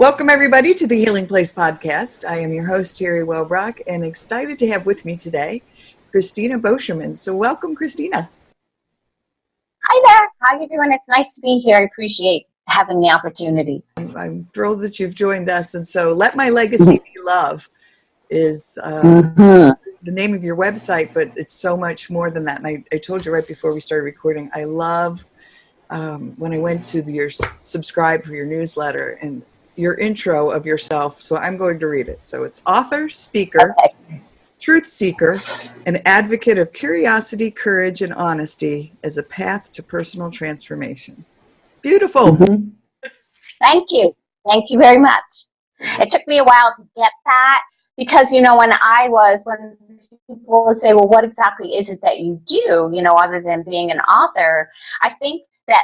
Welcome, everybody, to the Healing Place podcast. I am your host, Terry Welbrock, and excited to have with me today Christina Beauchemin. So welcome, Christina. Hi there. How you doing? It's nice to be here. I appreciate having the opportunity. I'm thrilled that you've joined us. And so Let My Legacy Be Love is the name of your website, but it's so much more than that. And I told you right before we started recording, I love when I went to your subscribe for your newsletter and your intro of yourself. So I'm going to read it. So it's author, speaker, truth seeker, an advocate of curiosity, courage, and honesty as a path to personal transformation. Beautiful. Thank you. Thank you very much. It took me a while to get that because, when people would say, well, what exactly is it that you do, other than being an author? I think that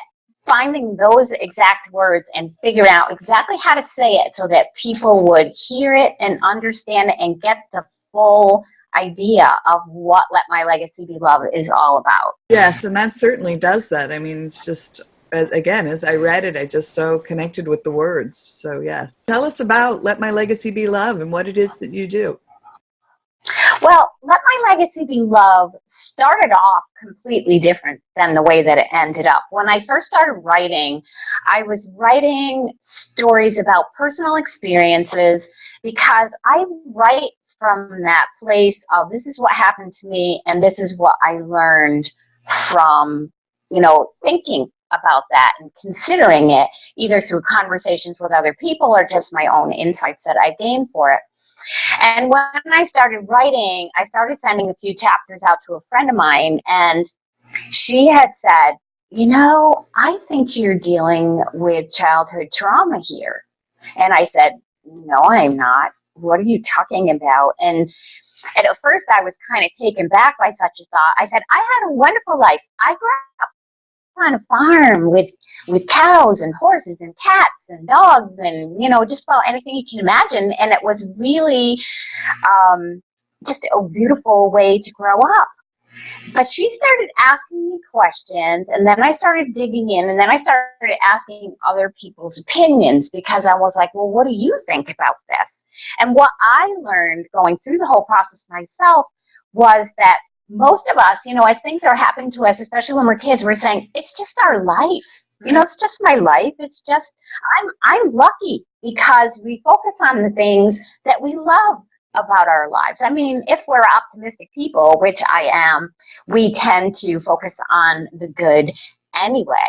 finding those exact words and figuring out exactly how to say it so that people would hear it and understand it and get the full idea of what Let My Legacy Be Love is all about. Yes, and that certainly does that. I mean, it's just, again, as I read it, I just so connected with the words. So yes. Tell us about Let My Legacy Be Love and what it is that you do. Well, Let My Legacy Be Love started off completely different than the way that it ended up. When I first started writing, I was writing stories about personal experiences because I write from that place of this is what happened to me and this is what I learned from, thinking about that and considering it either through conversations with other people or just my own insights that I gained for it. And when I started writing, I started sending a few chapters out to a friend of mine, and she had said, I think you're dealing with childhood trauma here. And I said, no, I'm not. What are you talking about? And at first I was kind of taken back by such a thought. I said, I had a wonderful life. I grew up on a farm with cows and horses and cats and dogs and, just about anything you can imagine. And it was really just a beautiful way to grow up. But she started asking me questions, and then I started digging in, and then I started asking other people's opinions because I was like, well, what do you think about this? And what I learned going through the whole process myself was that most of us, as things are happening to us, especially when we're kids, we're saying, it's just our life. It's just my life. It's just, I'm lucky because we focus on the things that we love about our lives. I mean, if we're optimistic people, which I am, we tend to focus on the good anyway.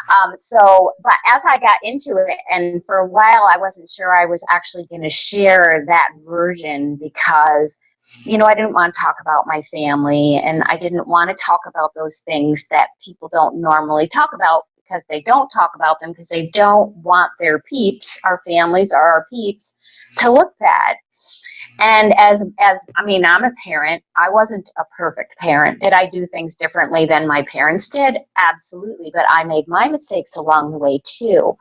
But as I got into it, and for a while, I wasn't sure I was actually going to share that version because I didn't want to talk about my family, and I didn't want to talk about those things that people don't normally talk about because they don't talk about them because they don't want their peeps, our families or our peeps, to look bad. And I'm a parent. I wasn't a perfect parent. Did I do things differently than my parents did? Absolutely. But I made my mistakes along the way too.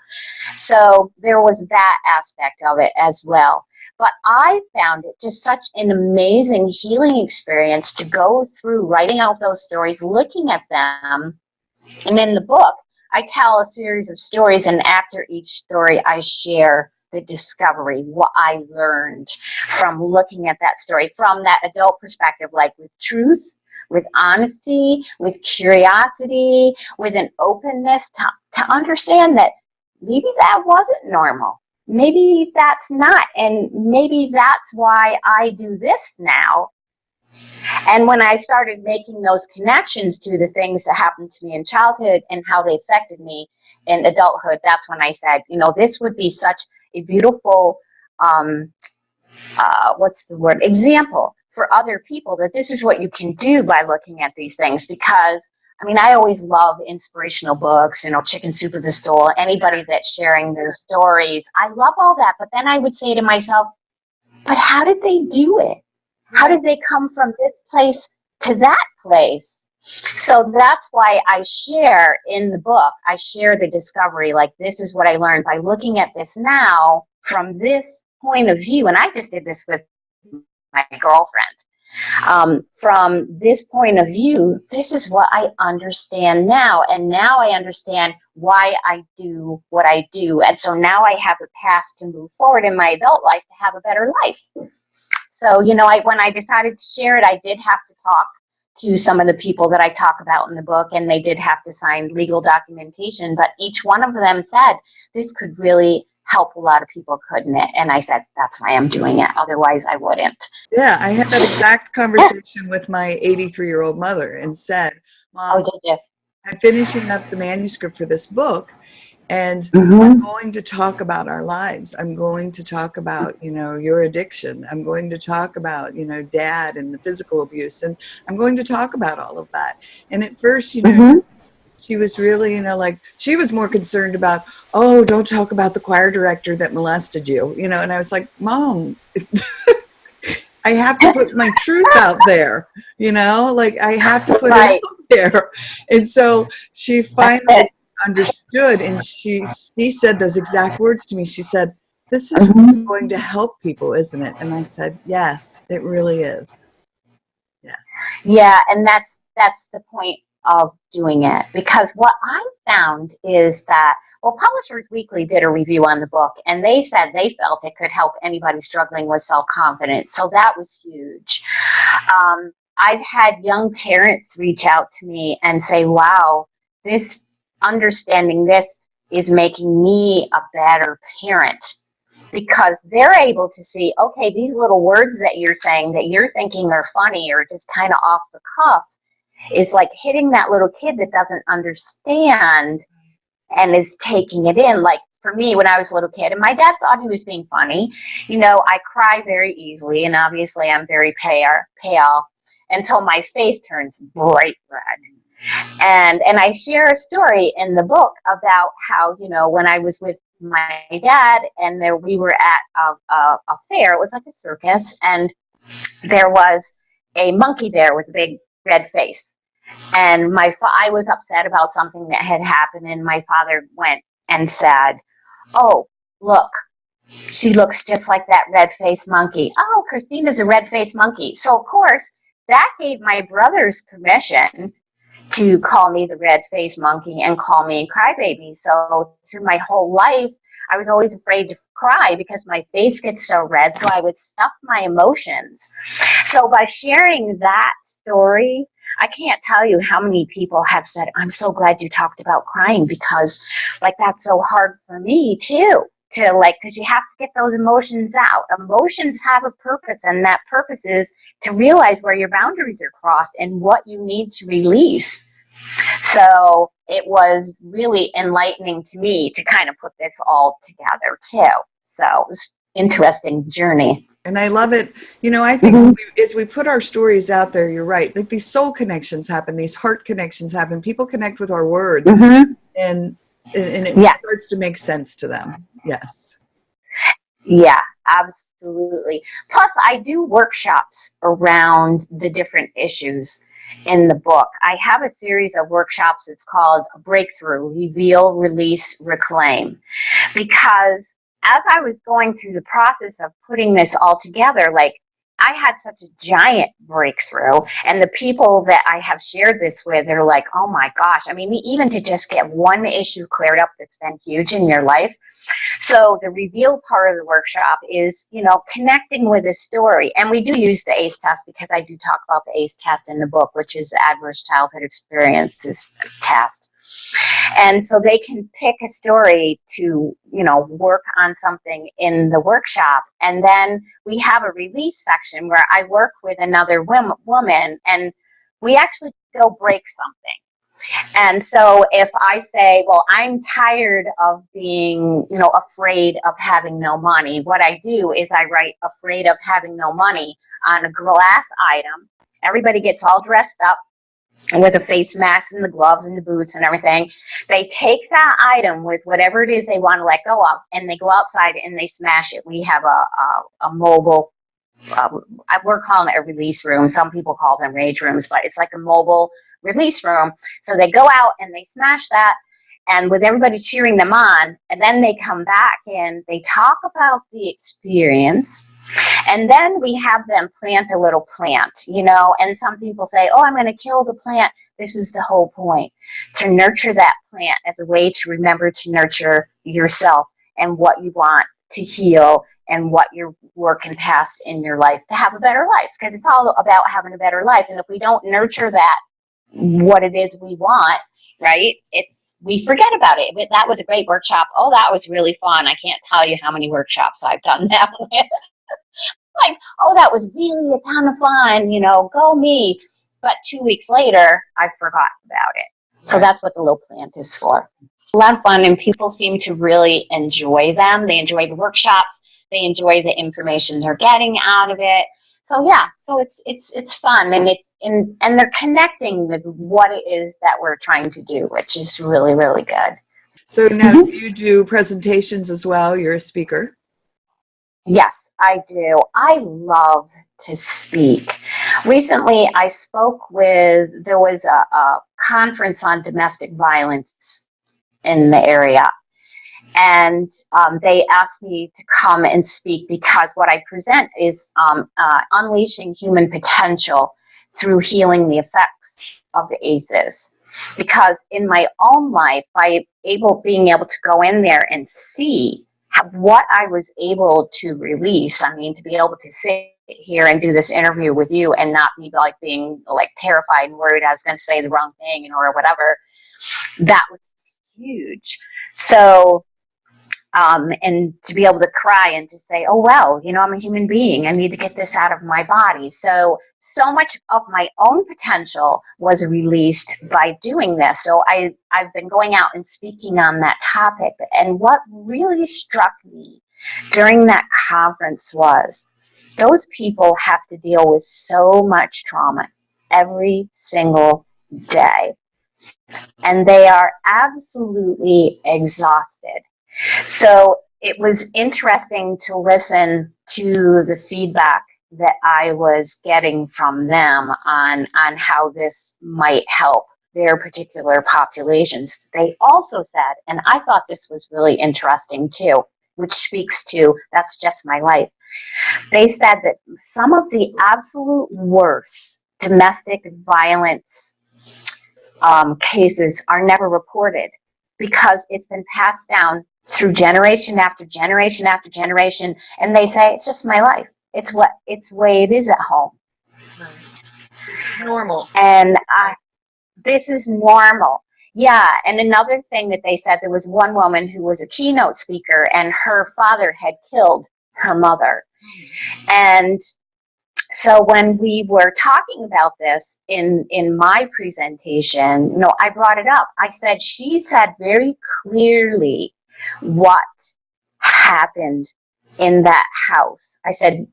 So there was that aspect of it as well. But I found it just such an amazing healing experience to go through writing out those stories, looking at them. And in the book, I tell a series of stories, and after each story, I share the discovery, what I learned from looking at that story from that adult perspective, like with truth, with honesty, with curiosity, with an openness to understand that maybe that wasn't normal. Maybe that's not, and maybe that's why I do this now. And when I started making those connections to the things that happened to me in childhood and how they affected me in adulthood, that's when I said, this would be such a beautiful, example for other people that this is what you can do by looking at these things. Because, I always love inspirational books, Chicken Soup of the Soul, anybody that's sharing their stories. I love all that. But then I would say to myself, but how did they do it? How did they come from this place to that place? So that's why I share in the book, I share the discovery, like this is what I learned by looking at this now from this point of view. And I just did this with my girlfriend. From this point of view, this is what I understand now. And now I understand why I do what I do. And so now I have a path to move forward in my adult life to have a better life. So, when I decided to share it, I did have to talk to some of the people that I talk about in the book, and they did have to sign legal documentation. But each one of them said, this could really help a lot of people, couldn't it? And I said, that's why I'm doing it. Otherwise, I wouldn't. Yeah, I had that exact conversation with my 83-year-old mother and said, Mom, Oh, did you? I'm finishing up the manuscript for this book, and Mm-hmm. I'm going to talk about our lives. I'm going to talk about, your addiction. I'm going to talk about, Dad and the physical abuse. And I'm going to talk about all of that. And at first, Mm-hmm. she was really, she was more concerned about, oh, don't talk about the choir director that molested you, and I was like, Mom, I have to put my truth out there, I have to put it Right. out there. And so she finally understood, and she said those exact words to me. She said, this is really going to help people, isn't it? And I said, yes, it really is. Yes. Yeah, and that's the point of doing it, because what I found is that, Publishers Weekly did a review on the book, and they said they felt it could help anybody struggling with self-confidence. So that was huge. I've had young parents reach out to me and say, wow, this understanding this is making me a better parent, because they're able to see, okay, these little words that you're saying that you're thinking are funny or just kind of off the cuff is like hitting that little kid that doesn't understand and is taking it in. Like for me, when I was a little kid, and my dad thought he was being funny, I cry very easily, and obviously I'm very pale until my face turns bright red. And I share a story in the book about how, when I was with my dad and we were at a fair, it was like a circus, and there was a monkey there with a big red face. And I was upset about something that had happened, and my father went and said, oh, look, she looks just like that red-faced monkey. Oh, Christina's a red-faced monkey. So, of course, that gave my brothers permission to call me the red-faced monkey and call me crybaby. So through my whole life, I was always afraid to cry because my face gets so red, so I would stuff my emotions. So by sharing that story, I can't tell you how many people have said, I'm so glad you talked about crying, because that's so hard for me too. Because you have to get those emotions out. Emotions have a purpose, and that purpose is to realize where your boundaries are crossed and what you need to release. So it was really enlightening to me to kind of put this all together too. So it was an interesting journey. And I love it. I think as we put our stories out there, you're right. Like these soul connections happen, these heart connections happen. People connect with our words, and it starts to make sense to them. Yes. Yeah, absolutely. Plus, I do workshops around the different issues in the book. I have a series of workshops. It's called Breakthrough, Reveal, Release, Reclaim. Because as I was going through the process of putting this all together, I had such a giant breakthrough, and the people that I have shared this with are like, oh my gosh. I mean, even to just get one issue cleared up that's been huge in your life. So the reveal part of the workshop is, connecting with a story. And we do use the ACE test, because I do talk about the ACE test in the book, which is Adverse Childhood Experiences Test. And so they can pick a story to, work on something in the workshop. And then we have a release section where I work with another woman, and we actually go break something. And so if I say, well, I'm tired of being, afraid of having no money, what I do is I write afraid of having no money on a glass item. Everybody gets all dressed up with a face mask and the gloves and the boots and everything. They take that item with whatever it is they want to let go of, and they go outside and they smash it. We have a mobile, we're calling it a release room. Some people call them rage rooms, but it's like a mobile release room. So they go out and they smash that, and with everybody cheering them on, and then they come back and they talk about the experience, And then we have them plant a little plant, you know, and some people say, oh, I'm going to kill the plant. This is the whole point, to nurture that plant as a way to remember to nurture yourself and what you want to heal and what you're working past in your life to have a better life, because it's all about having a better life. And if we don't nurture that, what it is we want, right, we forget about it. But that was a great workshop. Oh, that was really fun. I can't tell you how many workshops I've done that with. Like, oh, that was really a ton of fun, you know, go me. But 2 weeks later, I forgot about it. So that's what the little plant is for. A lot of fun, and people seem to really enjoy them. They enjoy the workshops. They enjoy the information they're getting out of it. So yeah, so it's fun, and they're connecting with what it is that we're trying to do, which is really, really good. So now you do presentations as well. You're a speaker. Yes, I do. I love to speak. Recently, I spoke there was a conference on domestic violence in the area. And they asked me to come and speak because what I present is unleashing human potential through healing the effects of the ACEs. Because in my own life, being able to go in there and see what I was able to release. I mean, to be able to sit here and do this interview with you and not be being terrified and worried I was going to say the wrong thing or whatever, that was huge. So, and to be able to cry and to say, oh, well, you know, I'm a human being. I need to get this out of my body. So much of my own potential was released by doing this. So I've been going out and speaking on that topic. And what really struck me during that conference was those people have to deal with so much trauma every single day. And they are absolutely exhausted. So it was interesting to listen to the feedback that I was getting from them on how this might help their particular populations. They also said, and I thought this was really interesting too, which speaks to that's just my life. They said that some of the absolute worst domestic violence cases are never reported because it's been passed down through generation after generation after generation, and they say it's just my life. It's the way it is at home. Right. This is normal. And this is normal. Yeah, and another thing that they said, there was one woman who was a keynote speaker, and her father had killed her mother. And so when we were talking about this in my presentation, you know, I brought it up. I said, she said very clearly what happened in that house. I said,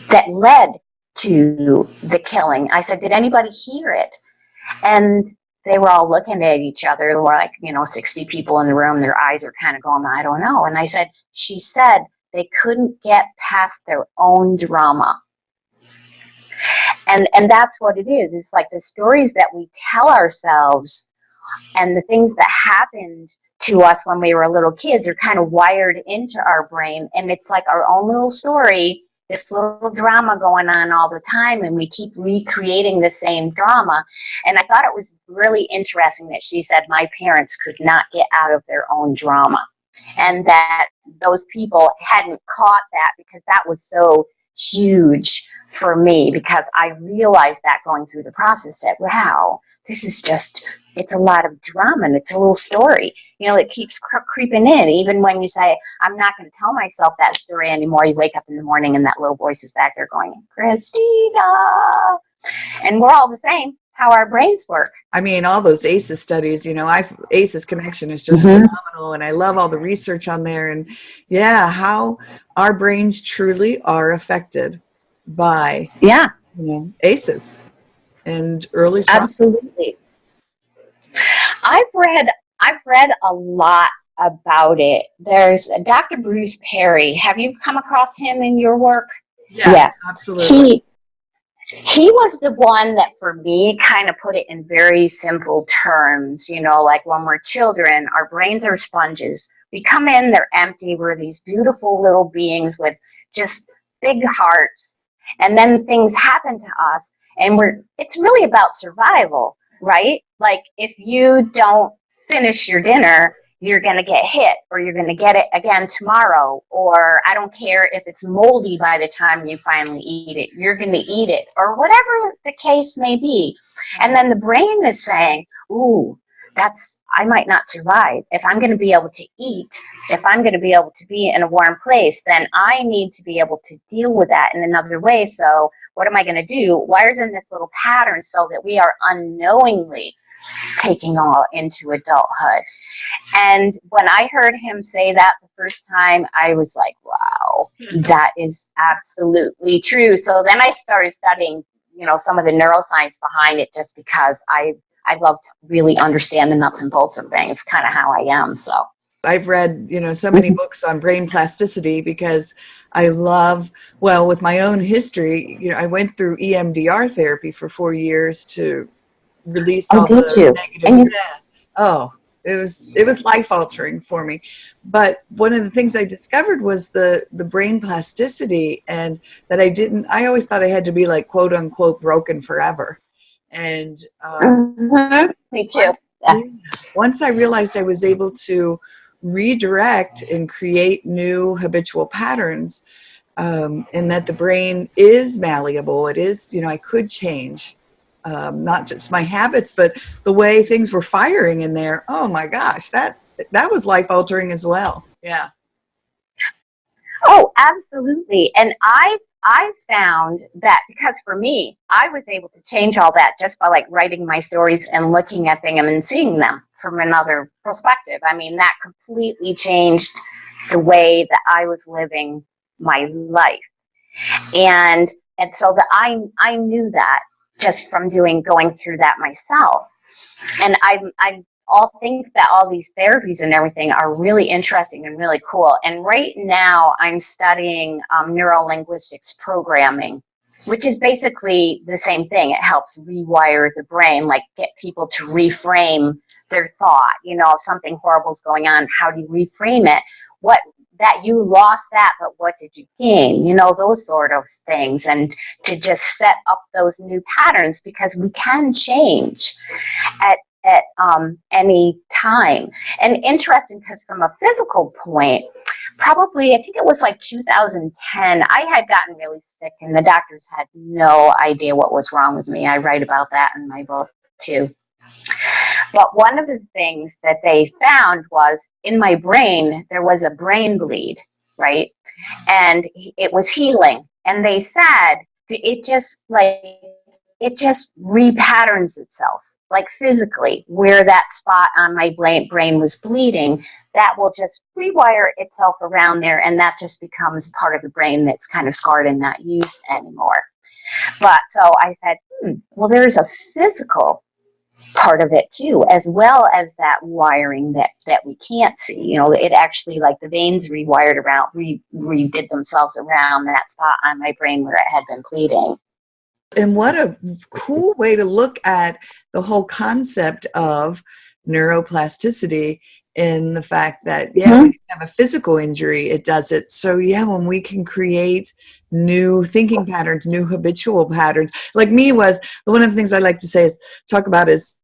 that led to the killing. I said, did anybody hear it? And they were all looking at each other. There were 60 people in the room. Their eyes are kind of going, I don't know. And I said, she said they couldn't get past their own drama. And that's what it is. It's like the stories that we tell ourselves and the things that happened to us when we were little kids are kind of wired into our brain. And it's like our own little story, this little drama going on all the time. And we keep recreating the same drama. And I thought it was really interesting that she said my parents could not get out of their own drama. And that those people hadn't caught that because that was so huge for me, because I realized that going through the process that, wow, this is just, it's a lot of drama and it's a little story. You know, it keeps creeping in. Even when you say, I'm not going to tell myself that story anymore, you wake up in the morning and that little voice is back there going, Christina. And we're all the same. How our brains work. I mean, all those ACEs studies, you know, ACEs Connection is just phenomenal, and I love all the research on there, and yeah, how our brains truly are affected by ACEs and early trauma. Absolutely. I've read a lot about it. There's Dr. Bruce Perry. Have you come across him in your work? Yes, absolutely. He was the one that, for me, kind of put it in very simple terms. You know, like when we're children, our brains are sponges. We come in, they're empty. We're these beautiful little beings with just big hearts, and then things happen to us, and it's really about survival, right? Like, if you don't finish your dinner, you're going to get hit, or you're going to get it again tomorrow, or I don't care if it's moldy by the time you finally eat it, you're going to eat it, or whatever the case may be. And then the brain is saying, ooh, I might not survive. If I'm going to be able to eat, if I'm going to be able to be in a warm place, then I need to be able to deal with that in another way. So what am I going to do? Wires in this little pattern so that we are unknowingly taking all into adulthood. And when I heard him say that the first time, I was like, wow, that is absolutely true. So then I started studying, some of the neuroscience behind it, just because I love to really understand the nuts and bolts of things, kind of how I am. So I've read, so many books on brain plasticity, because I love, well, with my own history, I went through EMDR therapy for 4 years to release all the negative. Oh, it was life altering for me. But one of the things I discovered was the brain plasticity, and that I always thought I had to be like, quote unquote, broken forever. And me too. Yeah. Once I realized I was able to redirect and create new habitual patterns, and that the brain is malleable, it is, I could change. Not just my habits, but the way things were firing in there. Oh my gosh, that was life altering as well. Yeah. Oh, absolutely. And I found that, because for me, I was able to change all that just by writing my stories and looking at them and seeing them from another perspective. I mean, that completely changed the way that I was living my life. And so that I knew that just from going through that myself. And I all think that all these therapies and everything are really interesting and really cool. And right now I'm studying neurolinguistics programming, which is basically the same thing. It helps rewire the brain, get people to reframe their thought. If something horrible is going on, how do you reframe it? That you lost that, but what did you gain? Those sort of things. And to just set up those new patterns, because we can change at any time. And interesting, because from a physical point, probably, I think it was 2010, I had gotten really sick, and the doctors had no idea what was wrong with me. I write about that in my book too. But one of the things that they found was, in my brain, there was a brain bleed, right? And it was healing. And they said it just repatterns itself, physically, where that spot on my brain was bleeding, that will just rewire itself around there, and that just becomes part of the brain that's kind of scarred and not used anymore. But so I said, well, there's a physical part of it too, as well as that wiring that we can't see. It actually, the veins rewired around, redid themselves around that spot on my brain where it had been bleeding. And what a cool way to look at the whole concept of neuroplasticity, in the fact that, when you have a physical injury, it does it. So when we can create new thinking patterns, new habitual patterns, like me was, one of the things I like to talk about is,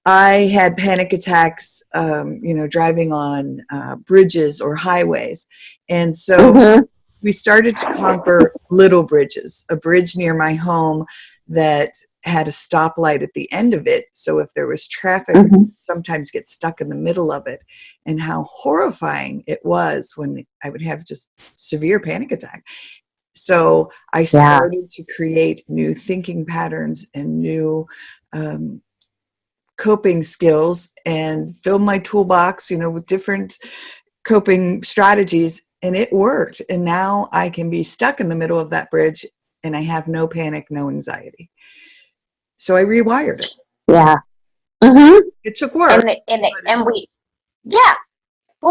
I had panic attacks, driving on bridges or highways. And so we started to conquer little bridges, a bridge near my home that had a stoplight at the end of it. So if there was traffic, sometimes get stuck in the middle of it. And how horrifying it was when I would have just severe panic attack. So I started to create new thinking patterns and new coping skills, and fill my toolbox, with different coping strategies, and it worked. And now I can be stuck in the middle of that bridge, and I have no panic, no anxiety. So I rewired it. Yeah. It took work. Well,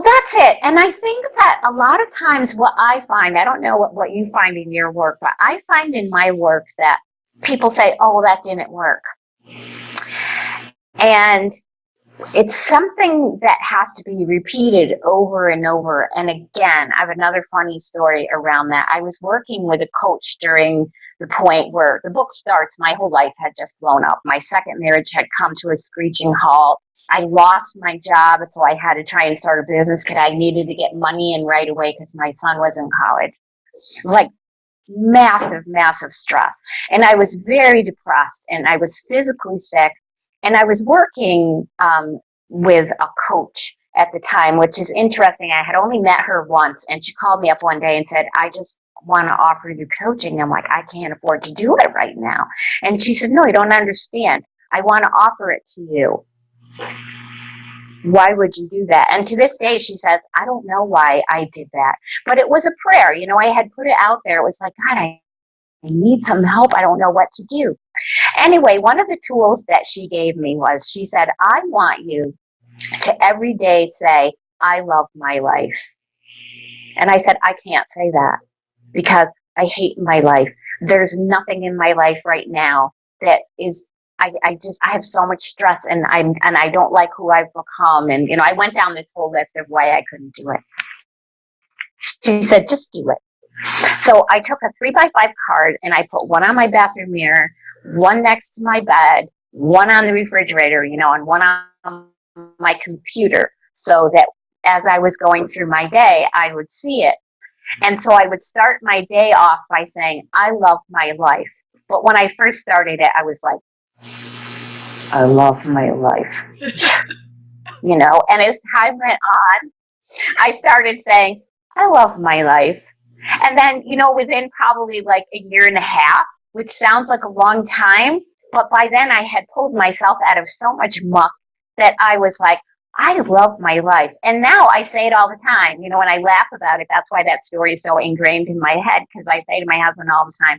that's it. And I think that a lot of times what I find, I don't know what you find in your work, but I find in my work that people say, oh, that didn't work. And it's something that has to be repeated over and over. And again, I have another funny story around that. I was working with a coach during the point where the book starts. My whole life had just blown up. My second marriage had come to a screeching halt. I lost my job, so I had to try and start a business because I needed to get money in right away because my son was in college. It was like massive, massive stress. And I was very depressed, and I was physically sick. And I was working with a coach at the time, which is interesting. I had only met her once, and she called me up one day and said, I just want to offer you coaching. I'm like, I can't afford to do it right now. And she said, no, you don't understand. I want to offer it to you. Why would you do that? And to this day, she says, I don't know why I did that. But it was a prayer. You know, I had put it out there. It was like, God, I need some help. I don't know what to do. Anyway, one of the tools that she gave me was, she said, I want you to every day say, I love my life. And I said, I can't say that because I hate my life. There's nothing in my life right now that is, I have so much stress, and I don't like who I've become. And, you know, I went down this whole list of why I couldn't do it. She said, just do it. So I took a 3x5 card and I put one on my bathroom mirror, one next to my bed, one on the refrigerator, you know, and one on my computer, so that as I was going through my day, I would see it. And so I would start my day off by saying, I love my life. But when I first started it, I was like, I love my life. You know, and as time went on, I started saying, I love my life. And then, you know, within probably like a year and a half, which sounds like a long time, but by then I had pulled myself out of so much muck that I was like, I love my life. And now I say it all the time, you know, and I laugh about it. That's why that story is so ingrained in my head, because I say to my husband all the time,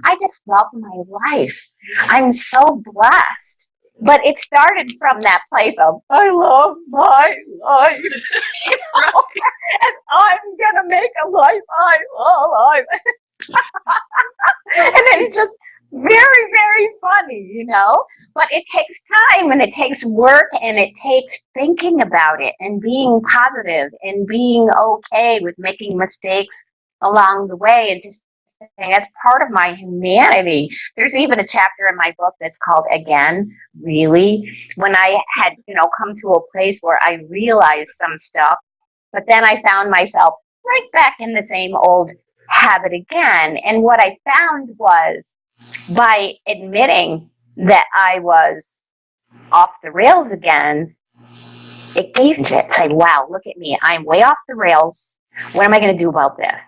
I just love my life. I'm so blessed. But it started from that place of, I love my life. You know? And I'm going to make a life I love. And it's just very, very funny, you know? But it takes time, and it takes work, and it takes thinking about it and being positive and being okay with making mistakes along the way, and just saying that's part of my humanity. There's even a chapter in my book that's called Again, Really, when I had, you know, come to a place where I realized some stuff, but then I found myself right back in the same old habit again. And what I found was, by admitting that I was off the rails again, it gave me it. Say, wow, look at me. I'm way off the rails. What am I going to do about this?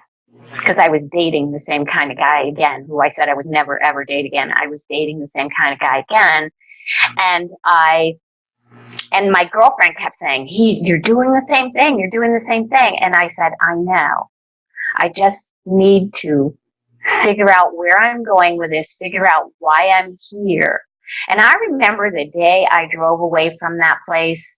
Because I was dating the same kind of guy again, who I said I would never, ever date again. I was dating the same kind of guy again. And my girlfriend kept saying, you're doing the same thing. You're doing the same thing. And I said, I know. I just need to figure out where I'm going with this, figure out why I'm here. And I remember the day I drove away from that place,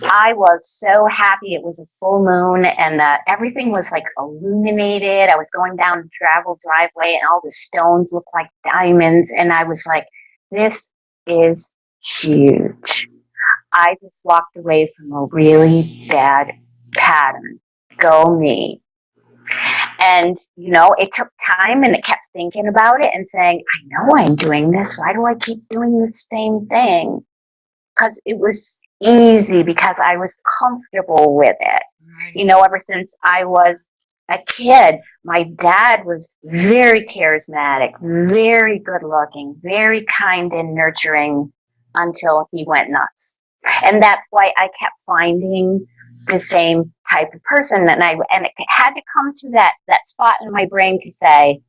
I was so happy. It was a full moon, and everything was like illuminated. I was going down the gravel driveway, and all the stones looked like diamonds. And I was like, this is huge. I just walked away from a really bad pattern. Go me. And, you know, it took time, and it kept thinking about it and saying, I know I'm doing this. Why do I keep doing the same thing? Because it was easy, because I was comfortable with it. Right. You know, ever since I was a kid, my dad was very charismatic, very good looking, very kind and nurturing until he went nuts. And that's why I kept finding the same type of person. And it had to come to that spot in my brain to say,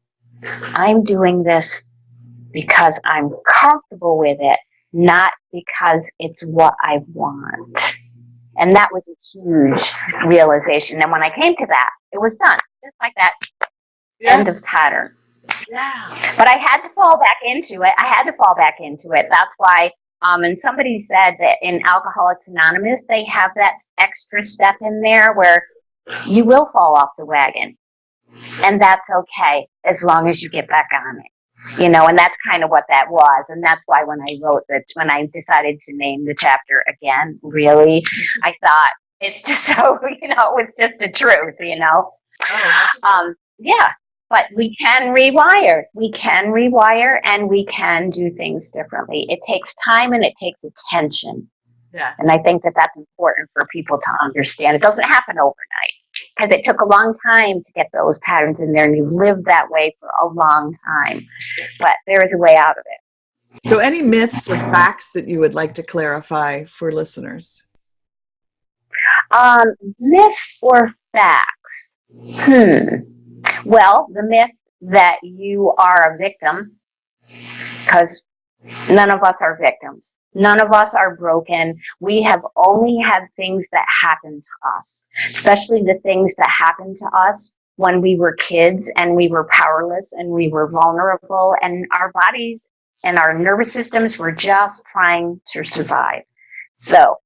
I'm doing this because I'm comfortable with it, not because it's what I want. And that was a huge realization. And when I came to that, it was done. Just like that. Yeah. End of pattern. Yeah. But I had to fall back into it. That's why, and somebody said that in Alcoholics Anonymous, they have that extra step in there where you will fall off the wagon. And that's okay, as long as you get back on it. And that's kind of what that was. And that's why when I decided to name the chapter again, really, I thought it's just so, it was just the truth, Yeah, but we can rewire. We can rewire and we can do things differently. It takes time and it takes attention. Yeah. And I think that that's important for people to understand. It doesn't happen overnight because it took a long time to get those patterns in there, and you've lived that way for a long time. But there is a way out of it. So any myths or facts that you would like to clarify for listeners? Myths or facts? Well, the myth that you are a victim, because none of us are victims. None of us are broken. We have only had things that happen to us, especially the things that happened to us when we were kids and we were powerless and we were vulnerable, and our bodies and our nervous systems were just trying to survive. So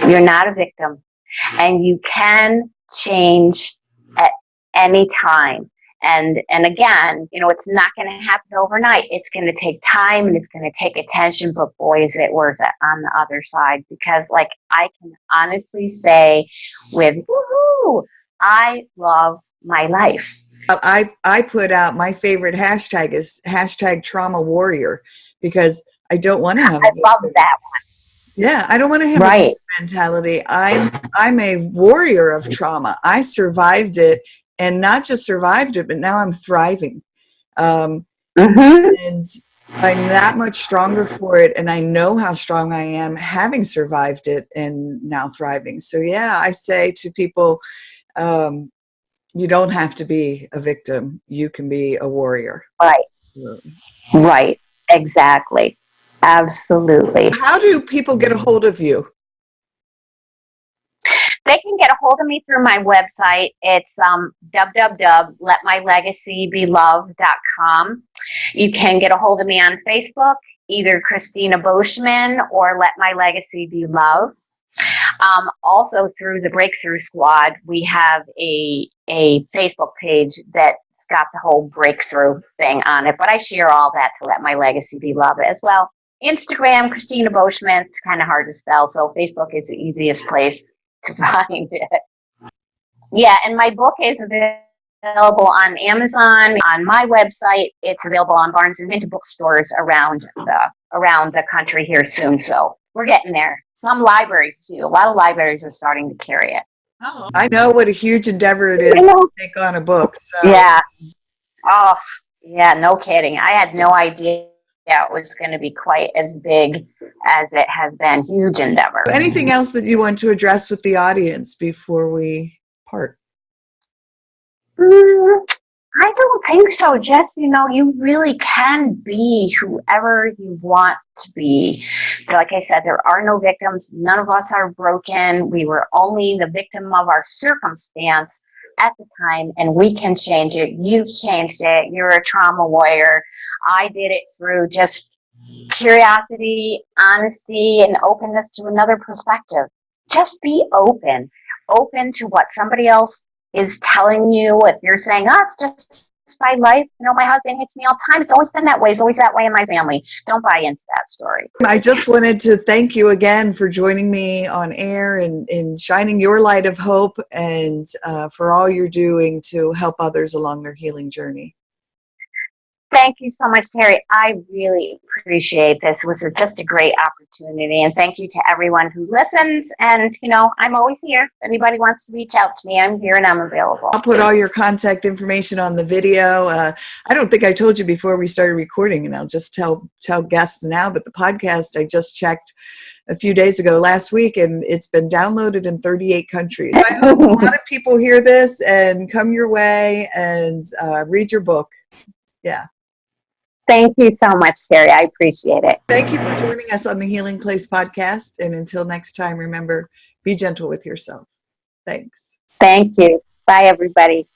you're not a victim, and you can change at any time. And again, it's not going to happen overnight. It's going to take time and it's going to take attention, but boy, is it worth it on the other side. Because I can honestly say with woohoo, I love my life. I put out my favorite hashtag is #TraumaWarrior, because I don't want to have I love that one. Yeah, I don't want to have a mentality. I'm a warrior of trauma. I survived it, and not just survived it, but now I'm thriving. And I'm that much stronger for it, and I know how strong I am having survived it and now thriving. So yeah, I say to people, you don't have to be a victim. You can be a warrior. Right. Right. Exactly. Absolutely. How do people get a hold of you? They can get a hold of me through my website. It's www.letmylegacybeloved.com. You can get a hold of me on Facebook, either Christina Beauchemin or Let My Legacy Be Love. Also through the Breakthrough Squad, we have a Facebook page that's got the whole breakthrough thing on it. But I share all that to Let My Legacy Be Love as well. Instagram, Christina Beauchemin. It's kind of hard to spell, so Facebook is the easiest place to find it. Yeah, and my book is available on Amazon, on my website. It's available on Barnes and Noble bookstores around the country here soon. So we're getting there. Some libraries too. A lot of libraries are starting to carry it. Oh, I know what a huge endeavor it is to take on a book. So. Yeah. Oh, yeah. No kidding. I had no idea it was going to be quite as big as it has been. Huge endeavor. Anything else that you want to address with the audience before we part? I don't think so. Just, you really can be whoever you want to be. So like I said, there are no victims. None of us are broken. We were only the victim of our circumstance at the time, and we can change it. You've changed it. You're a trauma warrior. I did it through just curiosity, honesty, and openness to another perspective. Just be open to what somebody else is telling you. If you're saying, it's just my life, my husband hits me all the time. It's always been that way. It's always that way in my family. Don't buy into that story. I just wanted to thank you again for joining me on air and shining your light of hope, and for all you're doing to help others along their healing journey. Thank you so much, Terry. I really appreciate this. It was just a great opportunity. And thank you to everyone who listens. And, I'm always here. If anybody wants to reach out to me, I'm here and I'm available. I'll put all your contact information on the video. I don't think I told you before we started recording, and I'll just tell guests now, but the podcast, I just checked a few days ago, last week, and it's been downloaded in 38 countries. I hope a lot of people hear this and come your way and read your book. Yeah. Thank you so much, Terry. I appreciate it. Thank you for joining us on the Healing Place podcast. And until next time, remember, be gentle with yourself. Thanks. Thank you. Bye, everybody.